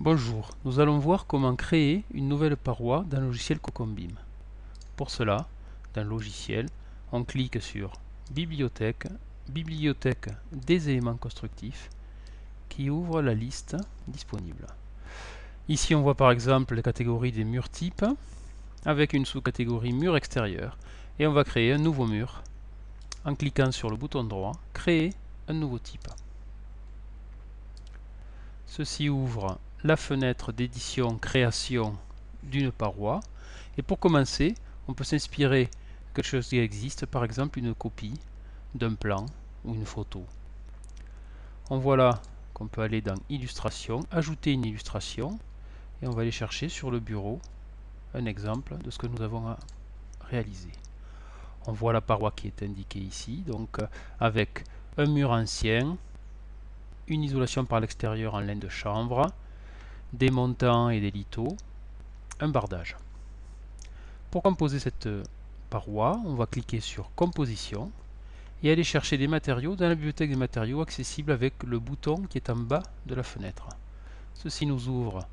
Bonjour, nous allons voir comment créer une nouvelle paroi dans le logiciel Cocombeam. Pour cela, dans Logiciel, on clique sur Bibliothèque, Bibliothèque des éléments constructifs qui ouvre la liste disponible. Ici on voit par exemple la catégorie des murs types avec une sous-catégorie mur extérieur et on va créer un nouveau mur en cliquant sur le bouton droit Créer un nouveau type. Ceci ouvre la fenêtre d'édition création d'une paroi. Et pour commencer, on peut s'inspirer de quelque chose qui existe, par exemple une copie d'un plan ou une photo. On voit là qu'on peut aller dans Illustration, ajouter une illustration, et on va aller chercher sur le bureau un exemple de ce que nous avons à réaliser. On voit la paroi qui est indiquée ici, donc avec un mur ancien, une isolation par l'extérieur en laine de chanvre, des montants et des lithos, un bardage. Pour composer cette paroi, on va cliquer sur Composition et aller chercher des matériaux dans la bibliothèque des matériaux accessible avec le bouton qui est en bas de la fenêtre. Ceci nous ouvre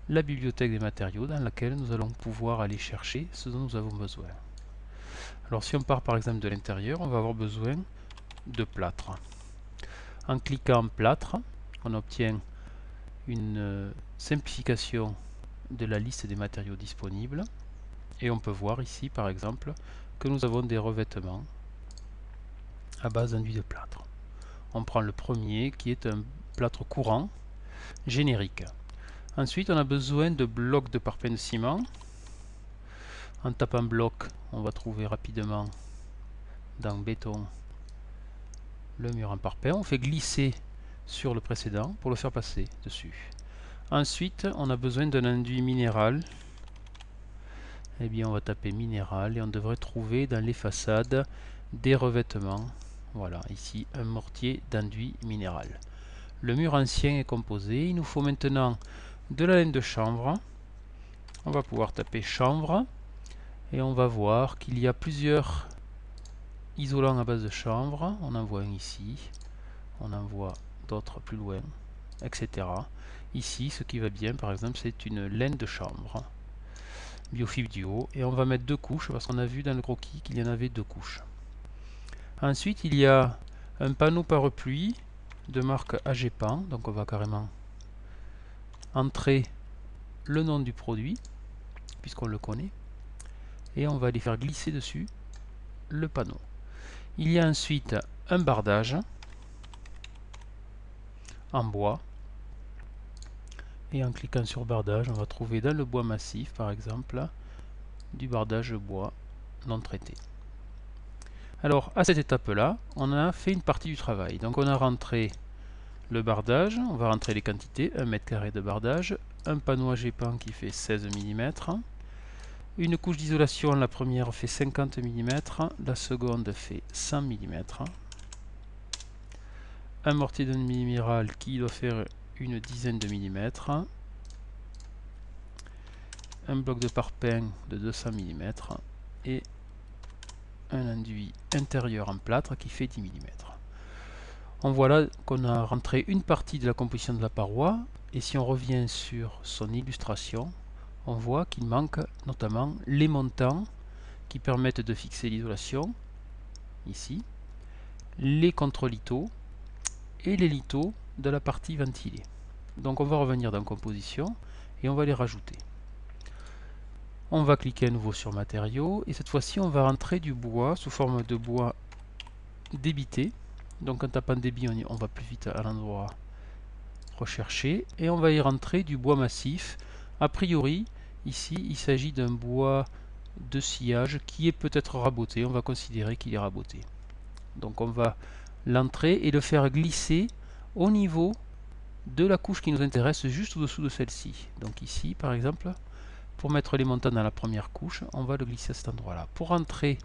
la bibliothèque des matériaux dans laquelle nous allons pouvoir aller chercher ce dont nous avons besoin. Alors si on part par exemple de l'intérieur, on va avoir besoin de plâtre. En cliquant plâtre, on obtient une simplification de la liste des matériaux disponibles. Et on peut voir ici par exemple que nous avons des revêtements à base d'enduit de plâtre. On prend le premier qui est un plâtre courant générique. Ensuite on a besoin de blocs de parpaing de ciment. En tapant bloc, on va trouver rapidement dans béton le mur en parpaing. On fait glisser sur le précédent pour le faire passer dessus. Ensuite on a besoin d'un enduit minéral. Eh bien on va taper minéral et on devrait trouver dans les façades des revêtements. Voilà, ici un mortier d'enduit minéral. Le mur ancien est composé. Il nous faut maintenant de la laine de chanvre. On va pouvoir taper chanvre et on va voir qu'il y a plusieurs isolants à base de chanvre. On en voit un ici, on en voit d'autres plus loin, etc. Ici, ce qui va bien, par exemple, c'est une laine de chanvre Biofibre Duo et on va mettre deux couches parce qu'on a vu dans le croquis qu'il y en avait deux couches. Ensuite, il y a un panneau pare-pluie de marque AGEPAN, donc on va carrément entrer le nom du produit, puisqu'on le connaît, et on va aller faire glisser dessus le panneau. Il y a ensuite un bardage en bois, et en cliquant sur bardage, on va trouver dans le bois massif, par exemple, du bardage bois non traité. Alors, à cette étape-là, on a fait une partie du travail. Donc on a rentré le bardage, on va rentrer les quantités, 1 m² de bardage, un panneau AGEPAN qui fait 16 mm, une couche d'isolation, la première fait 50 mm, la seconde fait 100 mm, un mortier de minéral qui doit faire une dizaine de millimètres, un bloc de parpaing de 200 mm et un enduit intérieur en plâtre qui fait 10 mm. On voit là qu'on a rentré une partie de la composition de la paroi, et si on revient sur son illustration, on voit qu'il manque notamment les montants qui permettent de fixer l'isolation, ici, les contre-lithos et les lithos de la partie ventilée. Donc on va revenir dans composition et on va les rajouter. On va cliquer à nouveau sur matériaux et cette fois-ci on va rentrer du bois sous forme de bois débité. Donc en tapant débit on va plus vite à l'endroit recherché et on va y rentrer du bois massif. A priori ici il s'agit d'un bois de sciage qui est peut-être raboté. On va considérer qu'il est raboté. Donc on va l'entrer et le faire glisser au niveau de la couche qui nous intéresse, juste au-dessous de celle-ci. Donc ici par exemple, pour mettre les montants dans la première couche, on va le glisser à cet endroit-là. Pour rentrer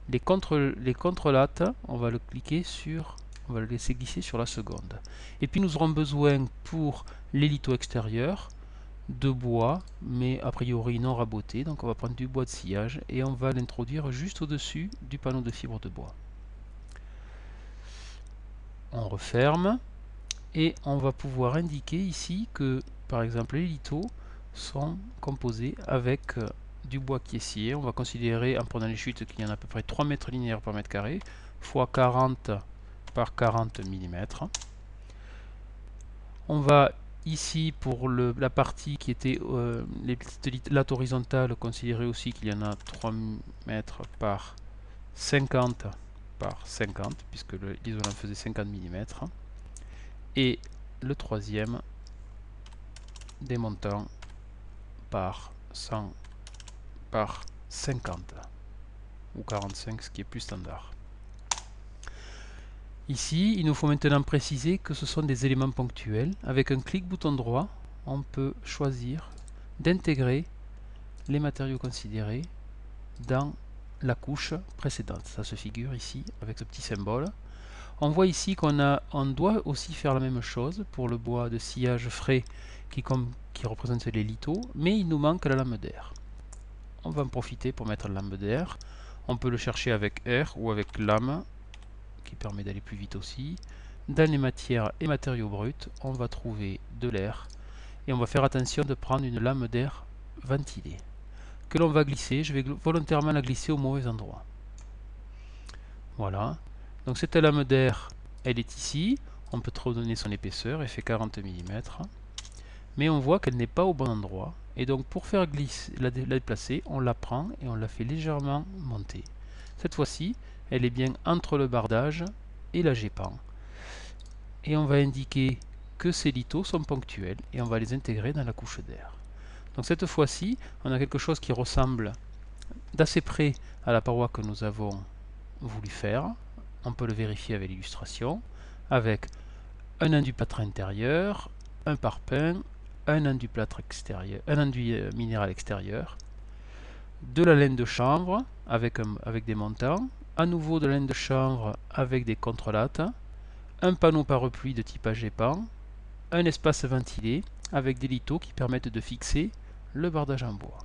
les contrelates, on va le cliquer sur, on va le laisser glisser sur la seconde. Et puis nous aurons besoin pour les lithos extérieurs de bois, mais a priori non raboté. Donc on va prendre du bois de sciage et on va l'introduire juste au-dessus du panneau de fibre de bois. On referme et on va pouvoir indiquer ici que par exemple, les lithos sont composés avec du bois qui est scié. On va considérer, en prenant les chutes, qu'il y en a à peu près 3 mètres linéaires par mètre carré, fois 40 par 40 mm. On va ici, pour la partie qui était les petites lattes horizontales, considérer aussi qu'il y en a 3 mètres par 50 par 50, puisque l'isolant faisait 50 mm. Et le troisième, démontant par 100 par 50 ou 45, ce qui est plus standard. Ici, il nous faut maintenant préciser que ce sont des éléments ponctuels. Avec un clic bouton droit, on peut choisir d'intégrer les matériaux considérés dans la couche précédente. Ça se figure ici avec ce petit symbole. On voit ici on doit aussi faire la même chose pour le bois de sciage frais qui représente les lithos, mais il nous manque la lame d'air. On va en profiter pour mettre la lame d'air. On peut le chercher avec R ou avec lame, qui permet d'aller plus vite aussi. Dans les matières et matériaux bruts, on va trouver de l'air et on va faire attention de prendre une lame d'air ventilée que l'on va glisser. Je vais volontairement la glisser au mauvais endroit. Voilà. Donc cette lame d'air, elle est ici. On peut trop donner son épaisseur, elle fait 40 mm. Mais on voit qu'elle n'est pas au bon endroit. Et donc pour faire glisser, la déplacer, on la prend et on la fait légèrement monter. Cette fois-ci, elle est bien entre le bardage et la GEPAN. Et on va indiquer que ces lithos sont ponctuels et on va les intégrer dans la couche d'air. Donc cette fois-ci, on a quelque chose qui ressemble d'assez près à la paroi que nous avons voulu faire. On peut le vérifier avec l'illustration, avec un enduit plâtre intérieur, un parpaing, un enduit plâtre extérieur, un enduit minéral extérieur, de la laine de chanvre avec des montants, à nouveau de la laine de chanvre avec des contrelates, un panneau pare-pluie de type AGEPAN, un espace ventilé avec des lithos qui permettent de fixer le bardage en bois.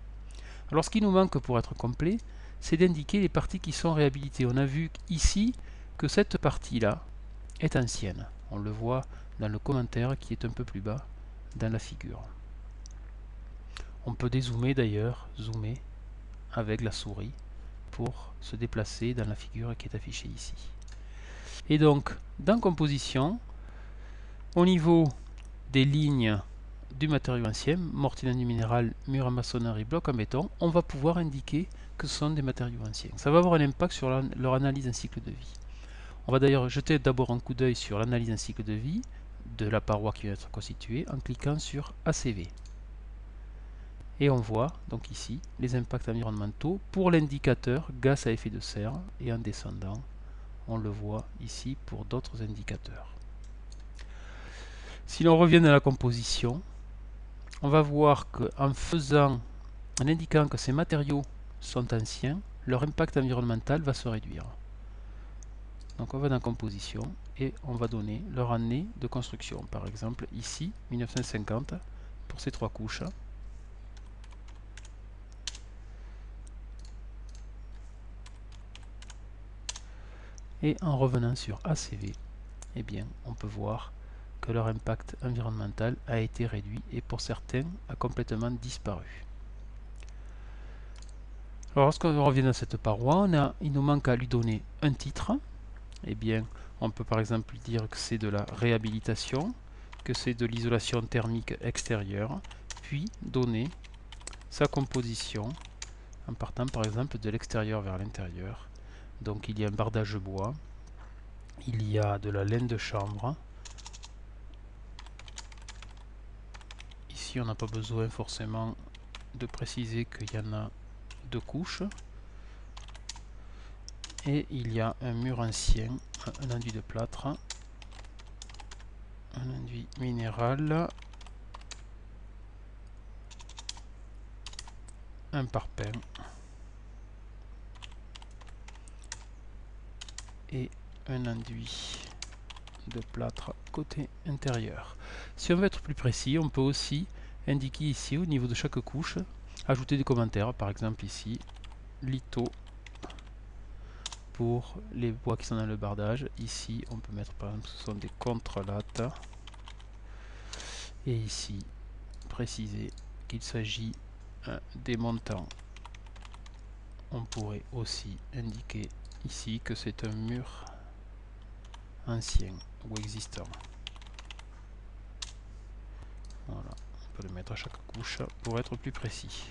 Alors ce qui nous manque pour être complet, c'est d'indiquer les parties qui sont réhabilitées. On a vu ici que cette partie-là est ancienne. On le voit dans le commentaire qui est un peu plus bas dans la figure. On peut dézoomer d'ailleurs, zoomer avec la souris pour se déplacer dans la figure qui est affichée ici. Et donc, dans Composition, au niveau des lignes du matériau ancien, mortier d'enduit minéral, mur en maçonnerie, bloc en béton, on va pouvoir indiquer que ce sont des matériaux anciens. Ça va avoir un impact sur leur analyse en cycle de vie. On va d'ailleurs jeter d'abord un coup d'œil sur l'analyse en cycle de vie de la paroi qui va être constituée en cliquant sur ACV. Et on voit donc ici les impacts environnementaux pour l'indicateur gaz à effet de serre, et en descendant, on le voit ici pour d'autres indicateurs. Si l'on revient à la composition, on va voir qu'en indiquant que ces matériaux sont anciens, leur impact environnemental va se réduire. Donc on va dans Composition et on va donner leur année de construction. Par exemple, ici, 1950 pour ces 3 couches. Et en revenant sur ACV, eh bien, on peut voir que leur impact environnemental a été réduit et pour certains a complètement disparu. Alors lorsqu'on revient dans cette paroi, il nous manque à lui donner un titre. Eh bien, on peut par exemple dire que c'est de la réhabilitation, que c'est de l'isolation thermique extérieure, puis donner sa composition en partant par exemple de l'extérieur vers l'intérieur. Donc il y a un bardage bois, il y a de la laine de chambre. Ici on n'a pas besoin forcément de préciser qu'il y en a 2 couches. Et il y a un mur ancien, un enduit de plâtre, un enduit minéral, un parpaing et un enduit de plâtre côté intérieur. Si on veut être plus précis, on peut aussi indiquer ici au niveau de chaque couche, ajouter des commentaires, par exemple ici, litho pour les bois qui sont dans le bardage. Ici on peut mettre par exemple ce sont des contrelates et ici préciser qu'il s'agit des montants, on pourrait aussi indiquer ici que c'est un mur ancien ou existant. Voilà, on peut le mettre à chaque couche pour être plus précis.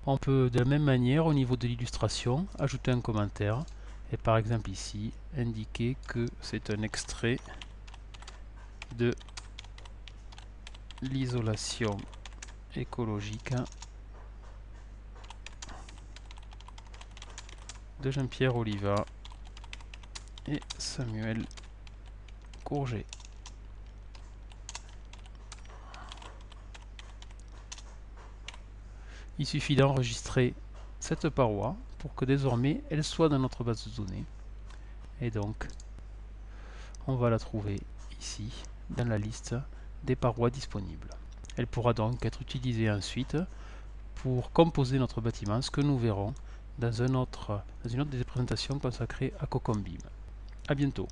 On peut de la même manière, au niveau de l'illustration, ajouter un commentaire et par exemple ici, indiquer que c'est un extrait de l'isolation écologique de Jean-Pierre Oliva et Samuel Courget. Il suffit d'enregistrer cette paroi pour que désormais elle soit dans notre base de données. Et donc, on va la trouver ici, dans la liste des parois disponibles. Elle pourra donc être utilisée ensuite pour composer notre bâtiment, ce que nous verrons dans une autre des présentations consacrées à Cocombeam. A bientôt.